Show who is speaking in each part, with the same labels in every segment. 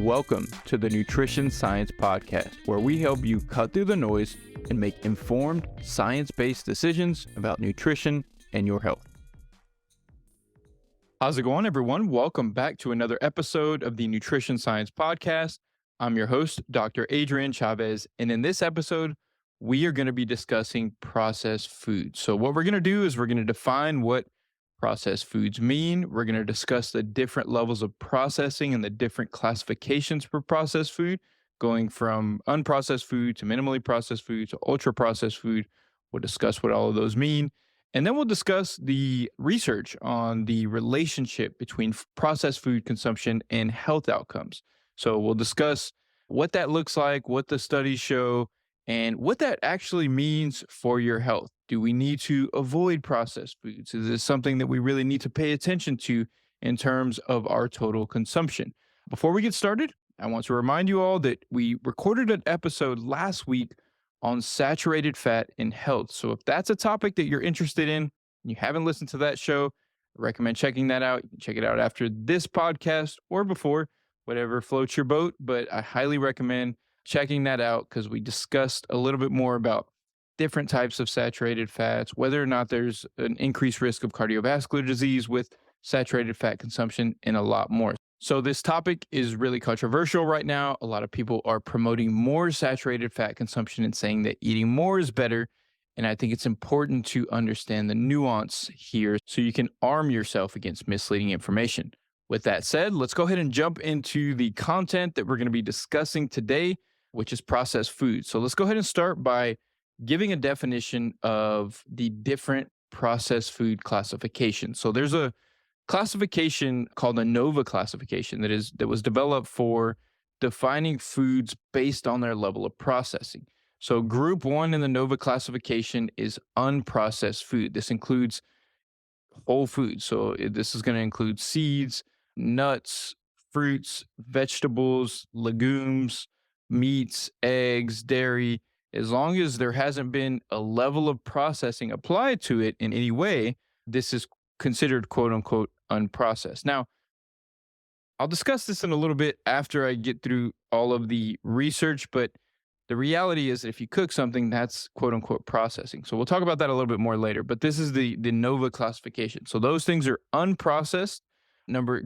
Speaker 1: Welcome to the Nutrition Science Podcast, where we help you cut through the noise and make informed, science-based decisions about nutrition and your health. How's it going, everyone? Welcome back to another episode of the Nutrition Science Podcast. I'm your host, Dr. Adrian Chavez, and in this episode, we are going to be discussing processed foods. So what we're going to do is we're going to define what processed foods mean. We're going to discuss the different levels of processing and the different classifications for processed food, going from unprocessed food to minimally processed food to ultra processed food. We'll discuss what all of those mean. And then we'll discuss the research on the relationship between processed food consumption and health outcomes. So we'll discuss what that looks like, what the studies show, and what that actually means for your health. Do we need to avoid processed foods? Is this something that we really need to pay attention to in terms of our total consumption? Before we get started, I want to remind you all that we recorded an episode last week on saturated fat in health. So if that's a topic that you're interested in, and you haven't listened to that show, I recommend checking that out. You can check it out after this podcast or before, whatever floats your boat. But I highly recommend checking that out because we discussed a little bit more about different types of saturated fats, whether or not there's an increased risk of cardiovascular disease with saturated fat consumption, and a lot more. So this topic is really controversial right now. A lot of people are promoting more saturated fat consumption and saying that eating more is better. And I think it's important to understand the nuance here so you can arm yourself against misleading information. With that said, let's go ahead and jump into the content that we're going to be discussing today, which is processed food. So let's go ahead and start by giving a definition of the different processed food classifications. So there's a classification called the ANOVA classification that was developed for defining foods based on their level of processing. So group 1 in the ANOVA classification is unprocessed food. This includes whole foods. So this is going to include seeds, nuts, fruits, vegetables, legumes, meats, eggs, dairy. As long as there hasn't been a level of processing applied to it in any way, this is considered quote unquote unprocessed. Now, I'll discuss this in a little bit after I get through all of the research, but the reality is that if you cook something, that's quote unquote processing. So we'll talk about that a little bit more later, but this is the ANOVA classification. So those things are unprocessed.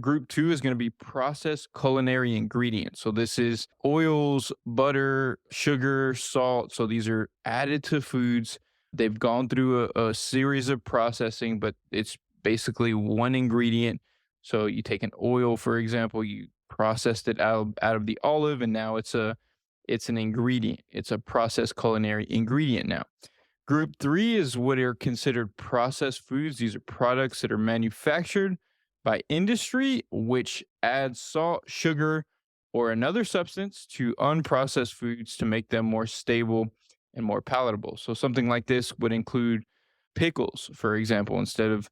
Speaker 1: Group 2 is going to be processed culinary ingredients. So this is oils, butter, sugar, salt. So these are added to foods. They've gone through a series of processing, but it's basically one ingredient. So you take an oil, for example, you processed it out of the olive, and now it's an ingredient. It's a processed culinary ingredient now. Group 3 is what are considered processed foods. These are products that are manufactured by industry, which adds salt, sugar, or another substance to unprocessed foods to make them more stable and more palatable. So something like this would include pickles, for example. Instead of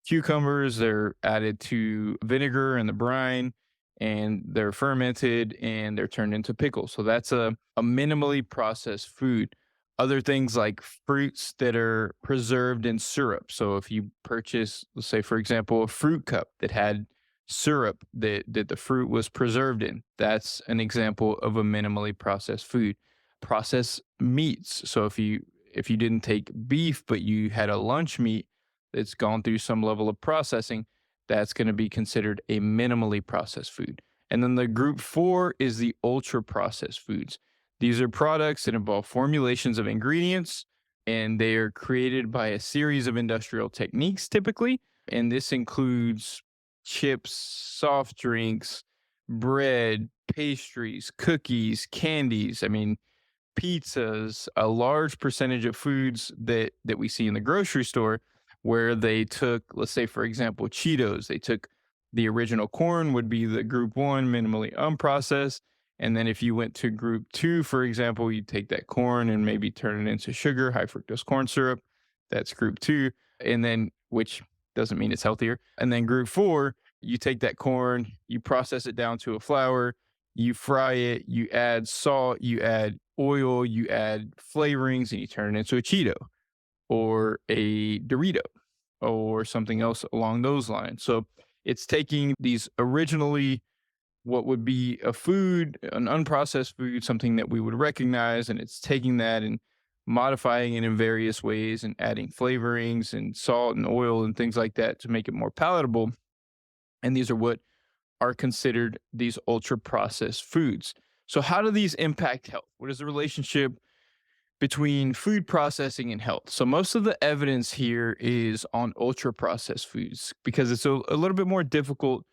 Speaker 1: cucumbers, they're added to vinegar and the brine, and they're fermented and they're turned into pickles. So that's a minimally processed food. Other things like fruits that are preserved in syrup. So if you purchase, let's say, for example, a fruit cup that had syrup that the fruit was preserved in, that's an example of a minimally processed food. Processed meats. So if you didn't take beef, but you had a lunch meat that's gone through some level of processing, that's going to be considered a minimally processed food. And then the group 4 is the ultra processed foods. These are products that involve formulations of ingredients, and they are created by a series of industrial techniques typically. And this includes chips, soft drinks, bread, pastries, cookies, candies. Pizzas, a large percentage of foods that we see in the grocery store where they took, let's say, for example, Cheetos. They took the original corn would be the group 1, minimally unprocessed. And then if you went to group 2, for example, you take that corn and maybe turn it into sugar, high fructose corn syrup. That's group 2. And then, which doesn't mean it's healthier. And then group 4, you take that corn, you process it down to a flour, you fry it, you add salt, you add oil, you add flavorings, and you turn it into a Cheeto or a Dorito or something else along those lines. So it's taking these originally what would be a food, an unprocessed food, something that we would recognize, and it's taking that and modifying it in various ways and adding flavorings and salt and oil and things like that to make it more palatable. And these are what are considered these ultra processed foods. So, how do these impact health? What is the relationship between food processing and health? So, most of the evidence here is on ultra processed foods because it's a little bit more difficult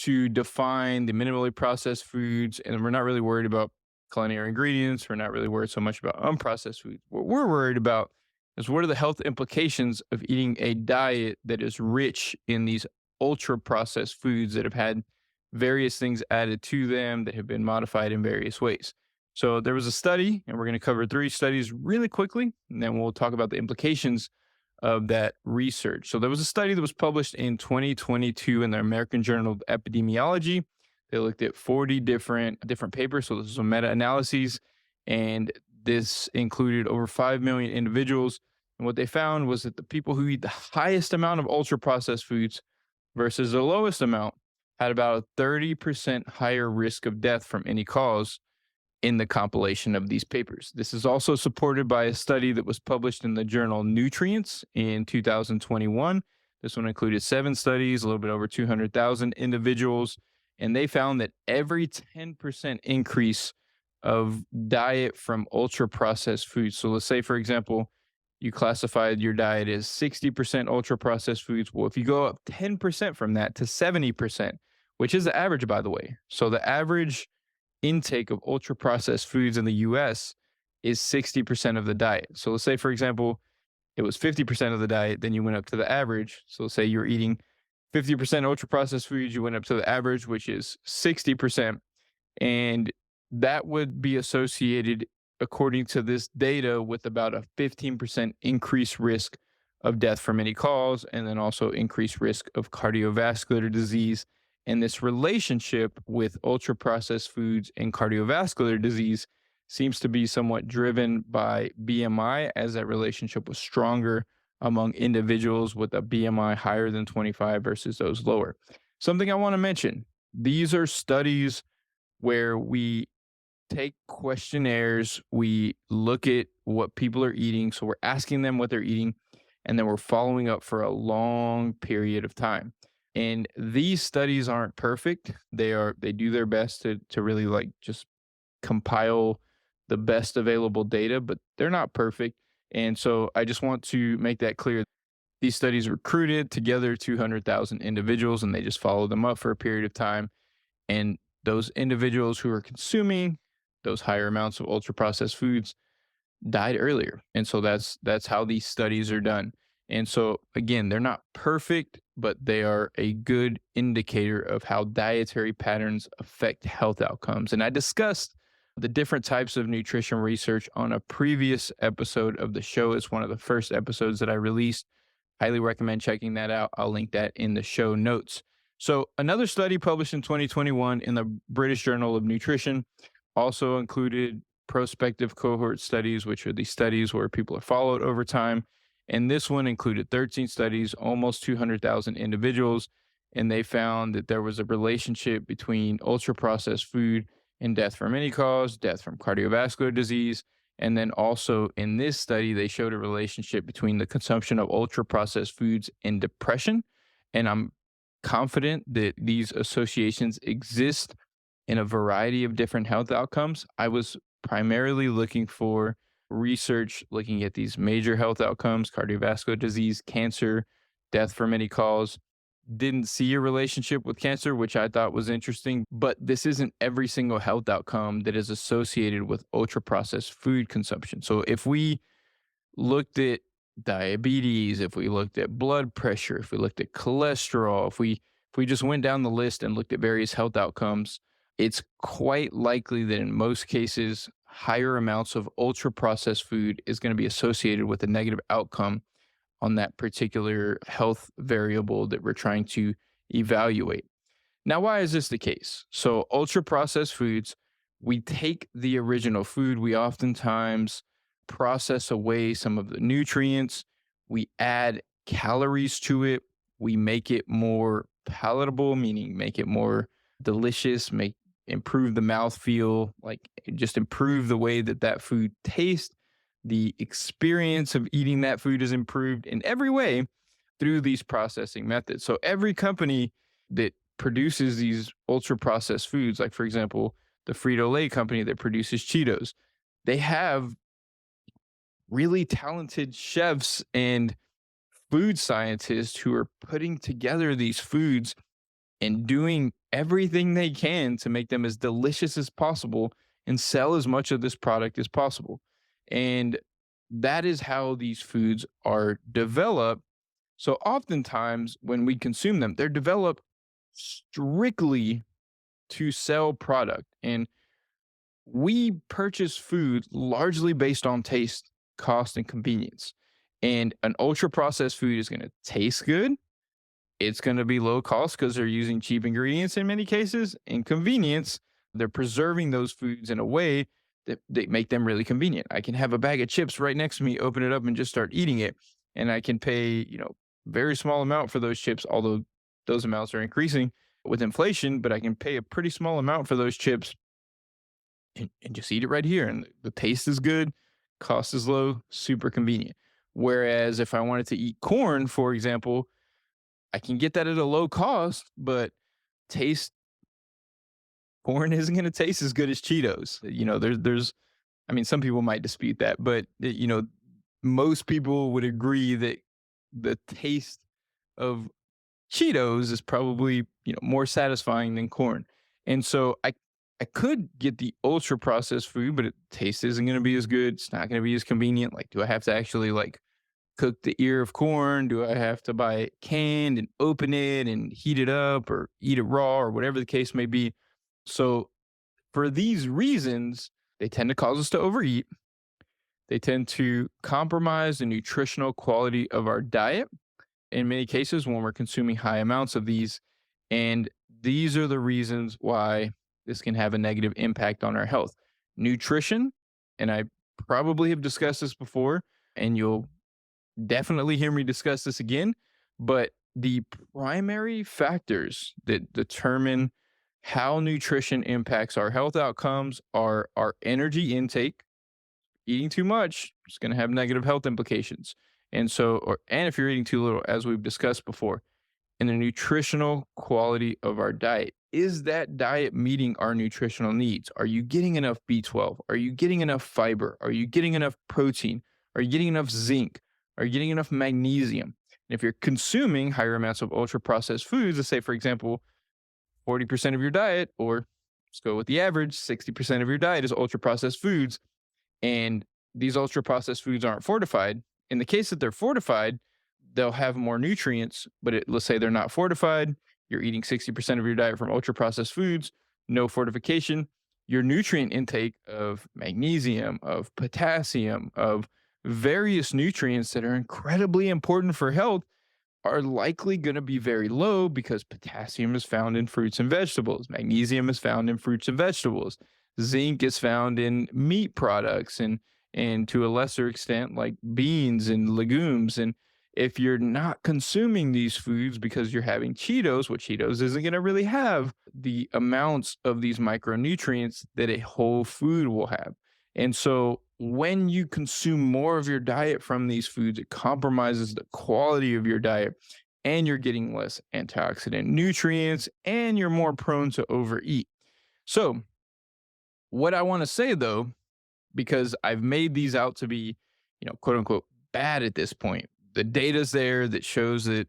Speaker 1: to define the minimally processed foods. And we're not really worried about culinary ingredients. We're not really worried so much about unprocessed foods. What we're worried about is what are the health implications of eating a diet that is rich in these ultra processed foods that have had various things added to them that have been modified in various ways. So there was a study, and we're going to cover three studies really quickly, and then we'll talk about the implications of that research. So there was a study that was published in 2022 in the American Journal of Epidemiology. They looked at 40 different papers, so this was some meta-analyses, and this included over 5 million individuals. And what they found was that the people who eat the highest amount of ultra processed foods versus the lowest amount had about a 30% higher risk of death from any cause in the compilation of these papers. This is also supported by a study that was published in the journal Nutrients in 2021. This one included 7 studies, a little bit over 200,000 individuals, and they found that every 10% increase of diet from ultra processed foods. So let's say, for example, you classified your diet as 60% ultra processed foods. Well, if you go up 10% from that to 70%, which is the average, by the way. So the average intake of ultra processed foods in the US is 60% of the diet. So let's say, for example, it was 50% of the diet, then you went up to the average. So let's say you're eating 50% ultra processed foods, you went up to the average, which is 60%. And that would be associated, according to this data, with about a 15% increased risk of death from any cause, and then also increased risk of cardiovascular disease. And this relationship with ultra processed foods and cardiovascular disease seems to be somewhat driven by BMI, as that relationship was stronger among individuals with a BMI higher than 25 versus those lower. Something I want to mention, these are studies where we take questionnaires, we look at what people are eating. So we're asking them what they're eating, and then we're following up for a long period of time. And these studies aren't perfect. They do their best to really like just compile the best available data, but they're not perfect. And so I just want to make that clear. These studies recruited together 200,000 individuals, and they just followed them up for a period of time. And those individuals who are consuming those higher amounts of ultra processed foods died earlier. And so that's how these studies are done. And so again, they're not perfect, but they are a good indicator of how dietary patterns affect health outcomes. And I discussed the different types of nutrition research on a previous episode of the show. It's one of the first episodes that I released. Highly recommend checking that out. I'll link that in the show notes. So, another study published in 2021 in the British Journal of Nutrition also included prospective cohort studies, which are the studies where people are followed over time. And this one included 13 studies, almost 200,000 individuals. And they found that there was a relationship between ultra processed food and death from any cause, death from cardiovascular disease. And then also in this study, they showed a relationship between the consumption of ultra processed foods and depression. And I'm confident that these associations exist in a variety of different health outcomes. I was primarily looking for research looking at these major health outcomes, cardiovascular disease, cancer, death from any cause. Didn't see a relationship with cancer, which I thought was interesting, but this isn't every single health outcome that is associated with ultra processed food consumption. So if we looked at diabetes, if we looked at blood pressure, if we looked at cholesterol, if we just went down the list and looked at various health outcomes, it's quite likely that in most cases, higher amounts of ultra processed food is going to be associated with a negative outcome on that particular health variable that we're trying to evaluate. Now, why is this the case? So, ultra processed foods, we take the original food, we oftentimes process away some of the nutrients, we add calories to it, we make it more palatable, meaning make it more delicious, make improve the mouthfeel, like just improve the way that that food tastes. The experience of eating that food is improved in every way through these processing methods. So every company that produces these ultra processed foods, like for example, the Frito-Lay company that produces Cheetos, they have really talented chefs and food scientists who are putting together these foods and doing everything they can to make them as delicious as possible and sell as much of this product as possible. And that is how these foods are developed. So oftentimes when we consume them, they're developed strictly to sell product. And we purchase food largely based on taste, cost, and convenience. And an ultra processed food is going to taste good. It's going to be low cost because they're using cheap ingredients in many cases. And convenience, they're preserving those foods in a way that they make them really convenient. I can have a bag of chips right next to me, open it up, and just start eating it. And I can pay, very small amount for those chips, although those amounts are increasing with inflation, but I can pay a pretty small amount for those chips and just eat it right here. And the taste is good, cost is low, super convenient. Whereas if I wanted to eat corn, for example, I can get that at a low cost, but taste corn isn't going to taste as good as Cheetos. I mean, some people might dispute that, but most people would agree that the taste of Cheetos is probably, more satisfying than corn. And so I could get the ultra processed food, but it taste isn't going to be as good. It's not going to be as convenient. Like, do I have to actually like cook the ear of corn? Do I have to buy it canned and open it and heat it up or eat it raw or whatever the case may be? So for these reasons, they tend to cause us to overeat. They tend to compromise the nutritional quality of our diet in many cases when we're consuming high amounts of these. And these are the reasons why this can have a negative impact on our health. Nutrition, and I probably have discussed this before, and you'll definitely hear me discuss this again, but the primary factors that determine how nutrition impacts our health outcomes are our energy intake. Eating too much is going to have negative health implications. And if you're eating too little, as we've discussed before, and the nutritional quality of our diet. Is that diet meeting our nutritional needs? Are you getting enough B12? Are you getting enough fiber? Are you getting enough protein? Are you getting enough zinc? Are you getting enough magnesium? And if you're consuming higher amounts of ultra processed foods, let's say, for example, 40% of your diet, or let's go with the average, 60% of your diet is ultra processed foods, and these ultra processed foods aren't fortified. In the case that they're fortified, they'll have more nutrients, but let's say they're not fortified. You're eating 60% of your diet from ultra processed foods, no fortification. Your nutrient intake of magnesium, of potassium, of various nutrients that are incredibly important for health are likely going to be very low because potassium is found in fruits and vegetables. Magnesium is found in fruits and vegetables. Zinc is found in meat products and to a lesser extent like beans and legumes. And if you're not consuming these foods because you're having Cheetos, what Cheetos isn't going to really have the amounts of these micronutrients that a whole food will have. And so when you consume more of your diet from these foods, it compromises the quality of your diet and you're getting less antioxidant nutrients and you're more prone to overeat. So, what I want to say though, because I've made these out to be, quote unquote, bad at this point, the data's there that shows that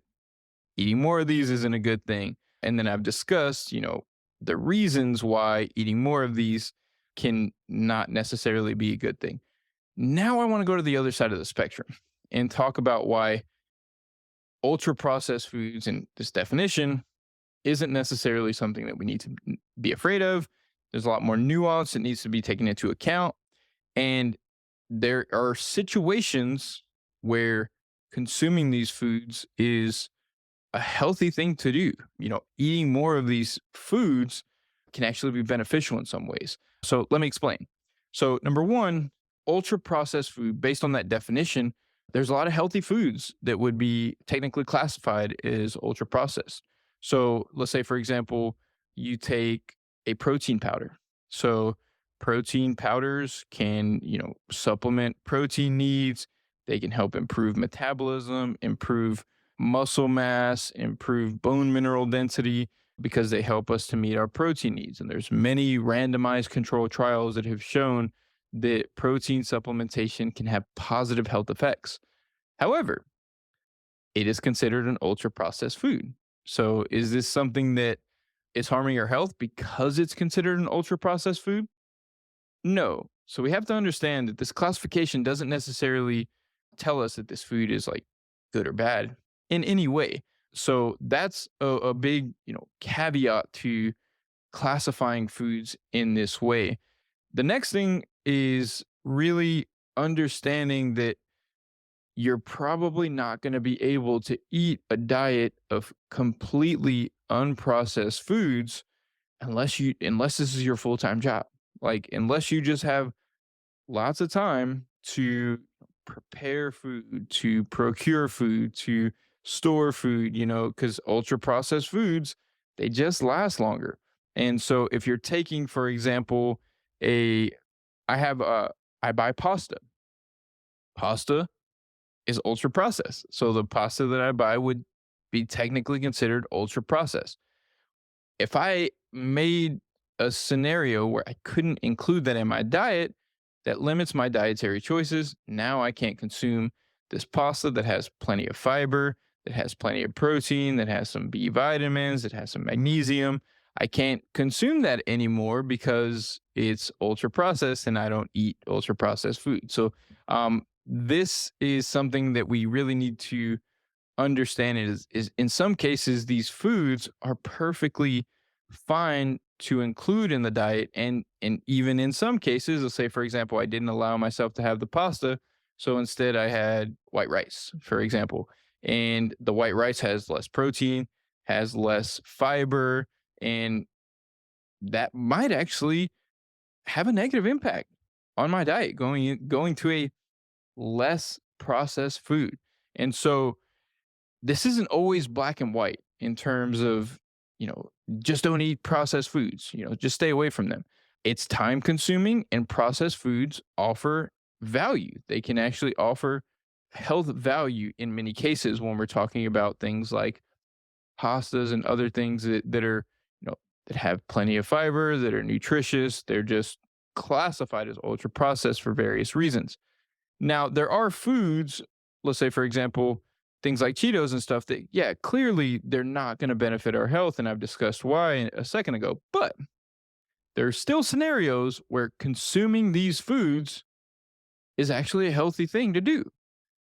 Speaker 1: eating more of these isn't a good thing. And then I've discussed, the reasons why eating more of these can not necessarily be a good thing. Now I want to go to the other side of the spectrum and talk about why ultra processed foods and this definition isn't necessarily something that we need to be afraid of. There's a lot more nuance that needs to be taken into account. And there are situations where consuming these foods is a healthy thing to do. Eating more of these foods can actually be beneficial in some ways. So let me explain. So, number one, ultra processed food, based on that definition, there's a lot of healthy foods that would be technically classified as ultra processed. So, let's say, for example, you take a protein powder. So protein powders can, supplement protein needs. They can help improve metabolism, improve muscle mass, improve bone mineral density because they help us to meet our protein needs. And there's many randomized controlled trials that have shown that protein supplementation can have positive health effects. However, it is considered an ultra processed food. So is this something that is harming your health because it's considered an ultra processed food? No. So we have to understand that this classification doesn't necessarily tell us that this food is like good or bad in any way. So that's a big, caveat to classifying foods in this way. The next thing is really understanding that you're probably not going to be able to eat a diet of completely unprocessed foods unless this is your full-time job. Like unless you just have lots of time to prepare food, to procure food, to store food, cuz ultra processed foods, they just last longer. And so if you're taking for example a I have I buy pasta. Pasta is ultra processed. So the pasta that I buy would be technically considered ultra processed. If I made a scenario where I couldn't include that in my diet, that limits my dietary choices. Now I can't consume this pasta that has plenty of fiber, that has plenty of protein, that has some B vitamins, that has some magnesium. I can't consume that anymore because it's ultra processed and I don't eat ultra processed food. So, this is something that we really need to understand is in some cases these foods are perfectly fine to include in the diet, and even in some cases, let's say for example I didn't allow myself to have the pasta, so instead I had white rice for example, and the white rice has less protein, has less fiber, and that might actually have a negative impact on my diet going to a less processed food. And so this isn't always black and white in terms of, you know, just don't eat processed foods, just stay away from them. It's time consuming, and processed foods offer value. They can actually offer health value in many cases when we're talking about things like pastas and other things that are, that have plenty of fiber, that are nutritious. They're just classified as ultra processed for various reasons. Now, there are foods, let's say, for example, things like Cheetos and stuff that, yeah, clearly they're not going to benefit our health. And I've discussed why a second ago. But there are still scenarios where consuming these foods is actually a healthy thing to do.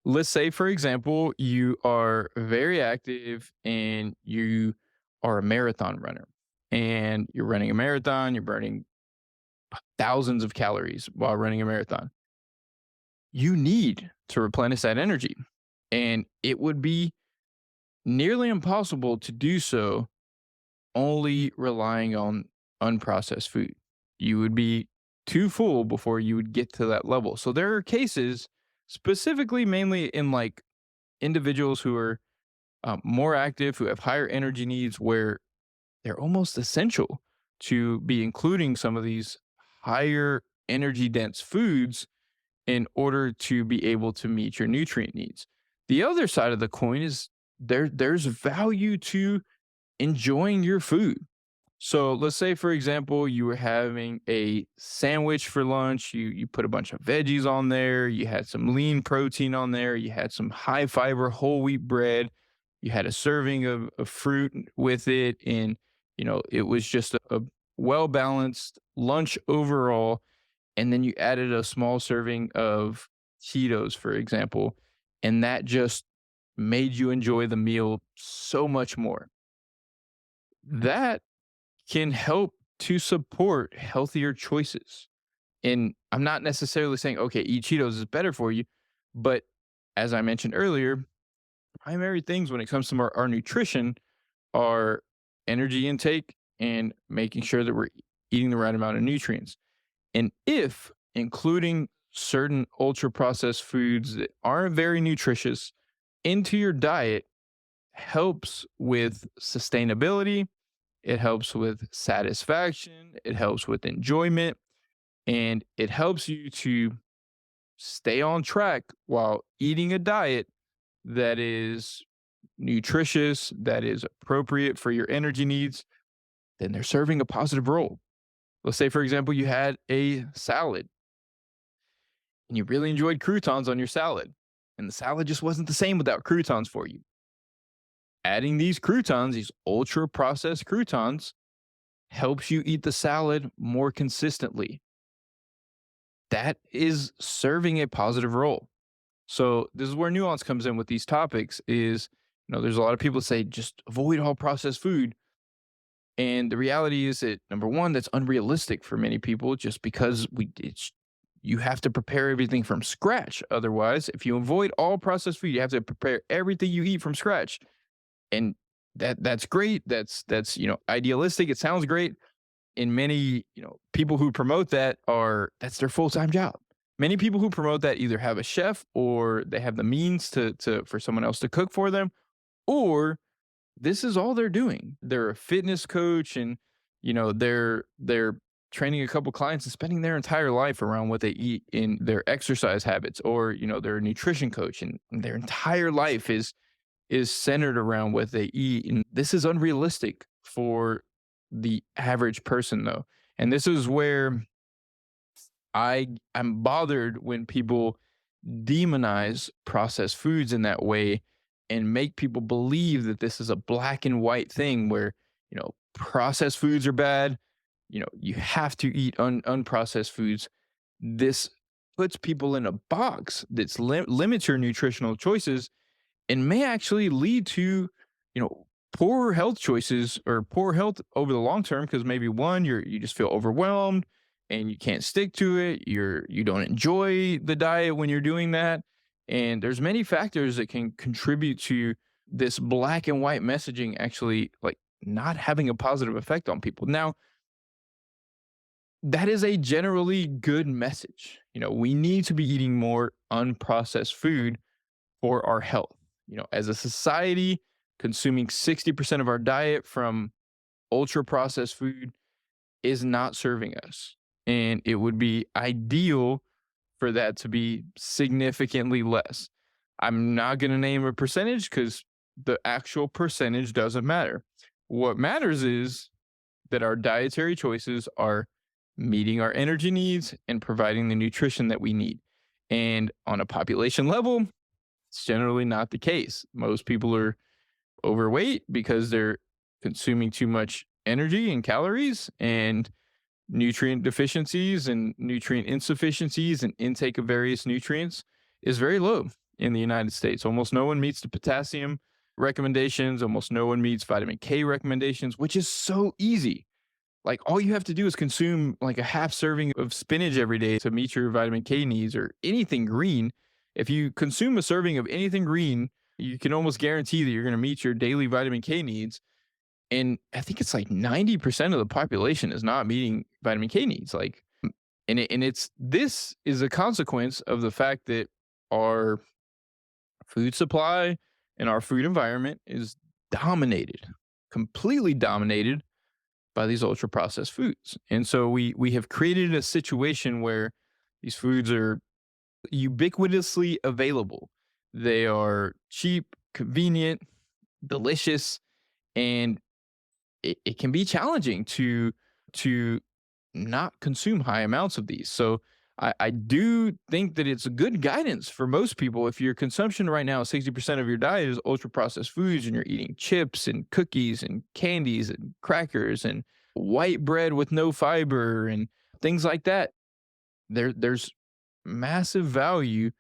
Speaker 1: Let's say, for example, you are very active and you are a marathon runner and you're running a marathon, you're burning thousands of calories while running a marathon. You need to replenish that energy. And it would be nearly impossible to do so only relying on unprocessed food. You would be too full before you would get to that level. So there are cases, specifically mainly in like individuals who are more active, who have higher energy needs, where they're almost essential to be including some of these higher energy dense foods in order to be able to meet your nutrient needs. The other side of the coin is there's value to enjoying your food. So let's say for example you were having a sandwich for lunch, you put a bunch of veggies on there, you had some lean protein on there, you had some high fiber whole wheat bread, you had a serving of fruit with it, and it was just a well balanced lunch overall, and then you added a small serving of Cheetos, for example, and that just made you enjoy the meal so much more. That can help to support healthier choices. And I'm not necessarily saying, okay, eat Cheetos is better for you, but as I mentioned earlier, primary things when it comes to our nutrition are energy intake and making sure that we're eating the right amount of nutrients. And if including certain ultra processed foods that aren't very nutritious into your diet helps with sustainability, it helps with satisfaction, it helps with enjoyment, and it helps you to stay on track while eating a diet that is nutritious, that is appropriate for your energy needs. Then they're serving a positive role. Let's say, for example, you had a salad and you really enjoyed croutons on your salad, and the salad just wasn't the same without croutons for you. Adding these croutons, these ultra processed croutons, helps you eat the salad more consistently. That is serving a positive role. So this is where nuance comes in with these topics is, there's a lot of people that say just avoid all processed food. And the reality is that number one, that's unrealistic for many people just because you have to prepare everything from scratch. Otherwise, if you avoid all processed food, you have to prepare everything you eat from scratch. And that's great. That's idealistic. It sounds great. And many, people who promote that's their full-time job. Many people who promote that either have a chef or they have the means to for someone else to cook for them, or this is all they're doing. They're a fitness coach and they're training a couple clients and spending their entire life around what they eat in their exercise habits, or they're a nutrition coach and their entire life is centered around what they eat. And this is unrealistic for the average person though. And this is where I'm bothered when people demonize processed foods in that way and make people believe that this is a black and white thing where, processed foods are bad. You have to eat unprocessed foods. This puts people in a box that's limits your nutritional choices and may actually lead to, poor health choices or poor health over the long term because maybe one, you just feel overwhelmed and you can't stick to it. You don't enjoy the diet when you're doing that. And there's many factors that can contribute to this black and white messaging actually like not having a positive effect on people. Now, that is a generally good message. We need to be eating more unprocessed food for our health. As a society, consuming 60% of our diet from ultra processed food is not serving us. And it would be ideal for that to be significantly less. I'm not going to name a percentage because the actual percentage doesn't matter. What matters is that our dietary choices are meeting our energy needs and providing the nutrition that we need. And on a population level, it's generally not the case. Most people are overweight because they're consuming too much energy and calories, and nutrient deficiencies and nutrient insufficiencies and intake of various nutrients is very low in the United States. Almost no one meets the potassium recommendations. Almost no one meets vitamin K recommendations, which is so easy. Like all you have to do is consume like a half serving of spinach every day to meet your vitamin K needs, or anything green. If you consume a serving of anything green, you can almost guarantee that you're going to meet your daily vitamin K needs. And I think it's like 90% of the population is not meeting vitamin K needs. Like, and this is a consequence of the fact that our food supply and our food environment is dominated, completely dominated by these ultra processed foods. And so we have created a situation where these foods are ubiquitously available. They are cheap, convenient, delicious, and it can be challenging to not consume high amounts of these. So I do think that it's a good guidance for most people. If your consumption right now, 60% of your diet is ultra processed foods, and you're eating chips and cookies and candies and crackers and white bread with no fiber and things like that, there's massive value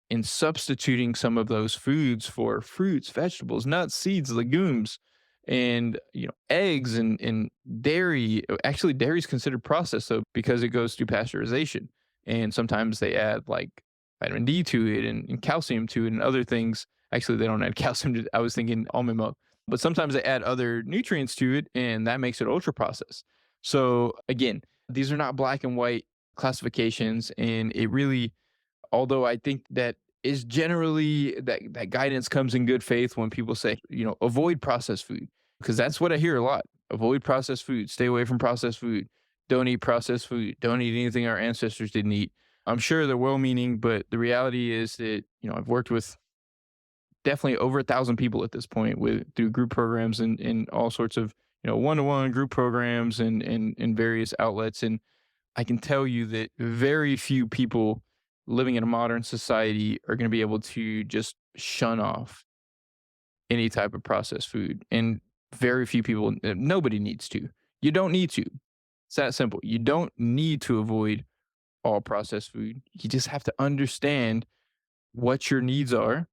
Speaker 1: in substituting some of those foods for fruits, vegetables, nuts, seeds, legumes, and eggs and dairy. Actually, dairy is considered processed though because it goes through pasteurization, and sometimes they add like vitamin D to it and calcium to it and other things. Actually, they don't add calcium to. I was thinking almond milk, but sometimes they add other nutrients to it, and that makes it ultra processed. So again, these are not black and white classifications, and it really, although I think that is generally that guidance comes in good faith when people say, avoid processed food, because that's what I hear a lot. avoid processed food, stay away from processed food, don't eat processed food, don't eat anything our ancestors didn't eat. I'm sure they're well meaning, but the reality is that, I've worked with definitely over 1,000 people at this point with through group programs and all sorts of, one-to-one group programs and various outlets. And I can tell you that very few people living in a modern society are going to be able to just shun off any type of processed food. And very few people, nobody needs to. You don't need to. It's that simple. You don't need to avoid all processed food. You just have to understand what your needs are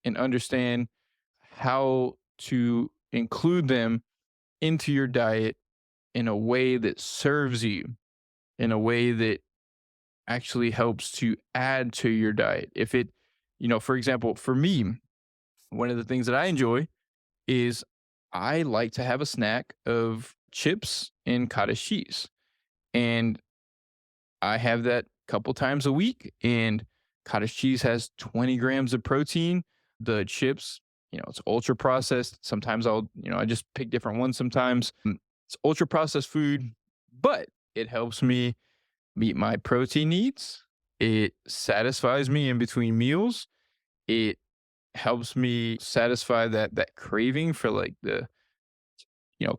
Speaker 1: and understand how to include them into your diet in a way that serves you, in a way that actually helps to add to your diet. If it, for example, for me, one of the things that I enjoy is I like to have a snack of chips and cottage cheese. And I have that a couple times a week. And cottage cheese has 20 grams of protein. The chips, it's ultra processed. Sometimes I just pick different ones sometimes. It's ultra processed food, but it helps me meet my protein needs. It satisfies me in between meals. It helps me satisfy that craving for like the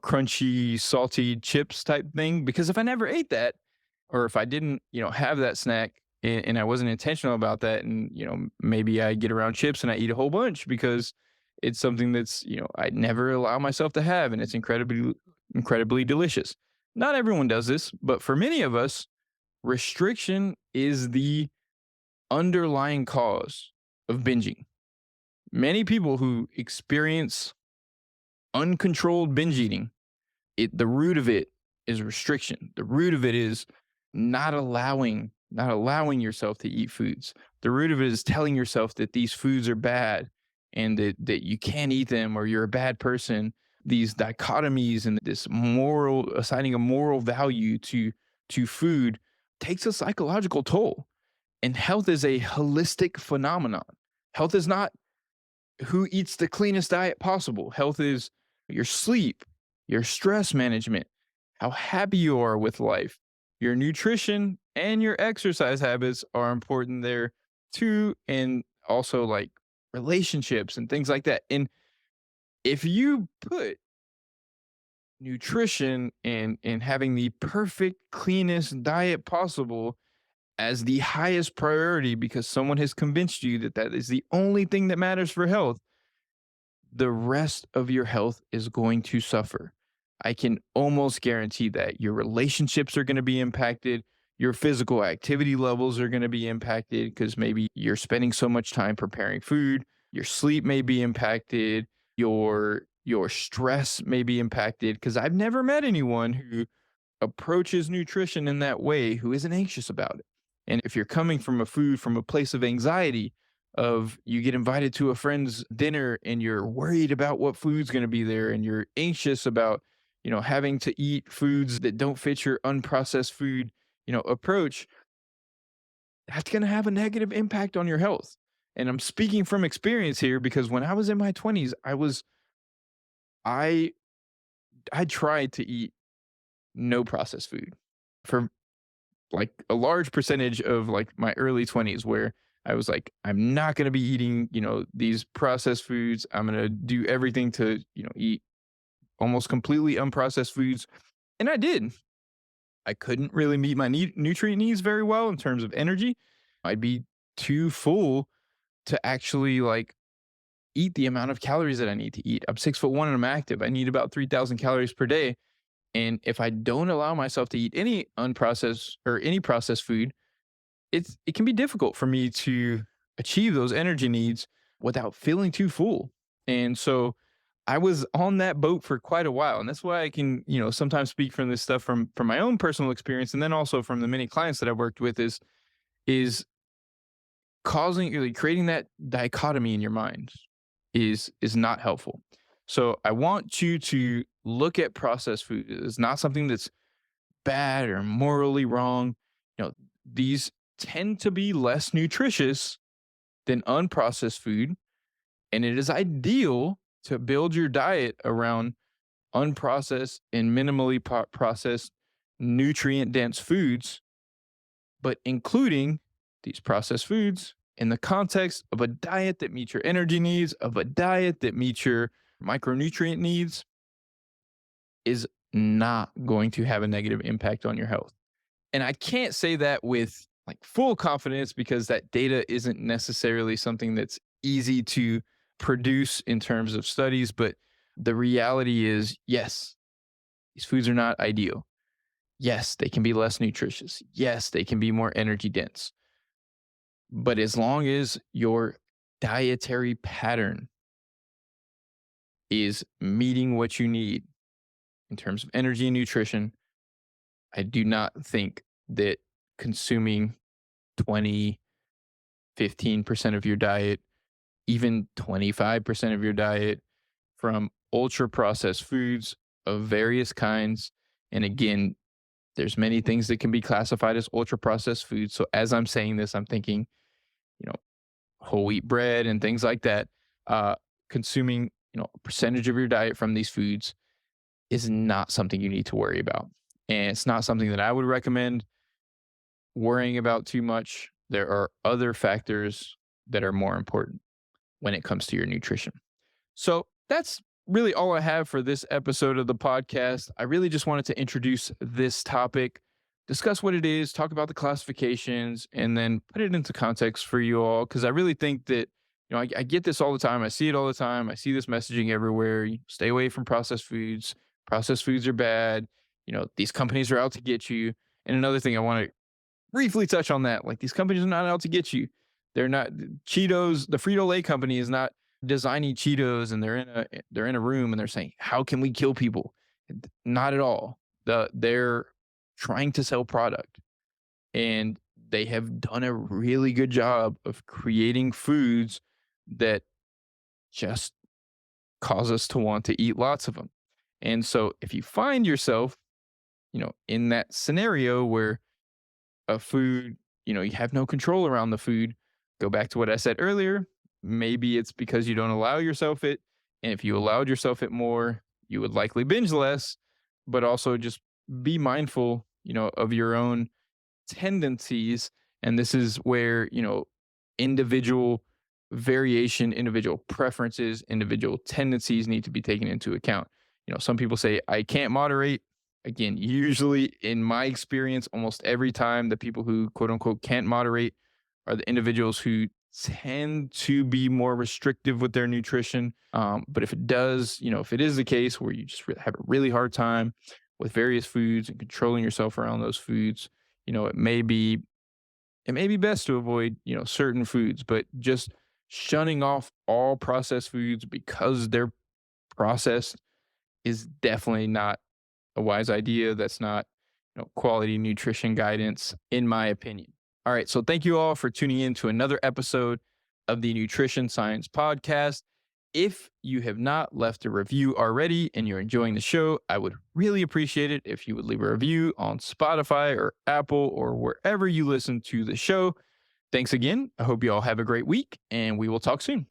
Speaker 1: crunchy, salty chips type thing. Because if I never ate that, or if I didn't, have that snack and I wasn't intentional about that, and maybe I get around chips and I eat a whole bunch because it's something that's I never allow myself to have, and it's incredibly delicious. Not everyone does this, but for many of us, restriction is the underlying cause of binging. Many people who experience uncontrolled binge eating, the root of it is restriction. The root of it is not allowing yourself to eat foods. The root of it is telling yourself that these foods are bad and that you can't eat them or you're a bad person. These dichotomies and this moral assigning a moral value to food takes a psychological toll. And health is a holistic phenomenon. Health is not who eats the cleanest diet possible. Health is your sleep, your stress management, how happy you are with life. Your nutrition and your exercise habits are important there too. And also like relationships and things like that. And if you put nutrition and having the perfect, cleanest diet possible as the highest priority because someone has convinced you that that is the only thing that matters for health, the rest of your health is going to suffer. I can almost guarantee that your relationships are going to be impacted. Your physical activity levels are going to be impacted because maybe you're spending so much time preparing food. Your sleep may be impacted. Your stress may be impacted because I've never met anyone who approaches nutrition in that way who isn't anxious about it. And if you're coming from a food from a place of anxiety, of you get invited to a friend's dinner and you're worried about what food's going to be there and you're anxious about, having to eat foods that don't fit your unprocessed food, approach, that's going to have a negative impact on your health. And I'm speaking from experience here because when I was in my 20s, I I tried to eat no processed food for like a large percentage of like my early 20s where I was like, I'm not going to be eating, these processed foods. I'm going to do everything to, eat almost completely unprocessed foods. And I did. I couldn't really meet my nutrient needs very well in terms of energy. I'd be too full to actually like eat the amount of calories that I need to eat. I'm 6'1" and I'm active. I need about 3,000 calories per day. And if I don't allow myself to eat any unprocessed or any processed food, it can be difficult for me to achieve those energy needs without feeling too full. And so I was on that boat for quite a while. And that's why I can, sometimes speak from this stuff from my own personal experience and then also from the many clients that I've worked with is causing really creating that dichotomy in your mind is not helpful. So I want you to look at processed food. It's not something that's bad or morally wrong. These tend to be less nutritious than unprocessed food, and it is ideal to build your diet around unprocessed and minimally processed nutrient dense foods, but including these processed foods in the context of a diet that meets your energy needs, of a diet that meets your micronutrient needs, is not going to have a negative impact on your health. And I can't say that with like full confidence because that data isn't necessarily something that's easy to produce in terms of studies. But the reality is, yes, these foods are not ideal. Yes, they can be less nutritious. Yes, they can be more energy dense. But as long as your dietary pattern is meeting what you need in terms of energy and nutrition, I do not think that consuming 20, 15% of your diet, even 25% of your diet from ultra processed foods of various kinds. And again, there's many things that can be classified as ultra processed foods. So as I'm saying this, I'm thinking, you know, whole wheat bread and things like that. Consuming, a percentage of your diet from these foods is not something you need to worry about. And it's not something that I would recommend worrying about too much. There are other factors that are more important when it comes to your nutrition. So that's really all I have for this episode of the podcast. I really just wanted to introduce this topic, discuss what it is, talk about the classifications, and then put it into context for you all. Because I really think that, I get this all the time. I see it all the time. I see this messaging everywhere. Stay away from processed foods. Processed foods are bad. These companies are out to get you. And another thing I want to briefly touch on that, like these companies are not out to get you. They're not Cheetos. The Frito-Lay company is not designing Cheetos, and they're in a room and they're saying, "How can we kill people?" Not at all. They're trying to sell product, and they have done a really good job of creating foods that just cause us to want to eat lots of them. And so, if you find yourself, in that scenario where a food, you have no control around the food, go back to what I said earlier. Maybe it's because you don't allow yourself it. And if you allowed yourself it more, you would likely binge less, but also just be mindful, of your own tendencies. And this is where, individual variation, individual preferences, individual tendencies need to be taken into account. Some people say, I can't moderate. Again, usually in my experience, almost every time the people who quote unquote can't moderate are the individuals who tend to be more restrictive with their nutrition. But if it does, if it is the case where you just have a really hard time with various foods and controlling yourself around those foods, it may be best to avoid, certain foods, but just shunning off all processed foods because they're processed is definitely not a wise idea. That's not, quality nutrition guidance, in my opinion. All right. So thank you all for tuning in to another episode of the Nutrition Science Podcast. If you have not left a review already and you're enjoying the show, I would really appreciate it if you would leave a review on Spotify or Apple or wherever you listen to the show. Thanks again. I hope you all have a great week, and we will talk soon.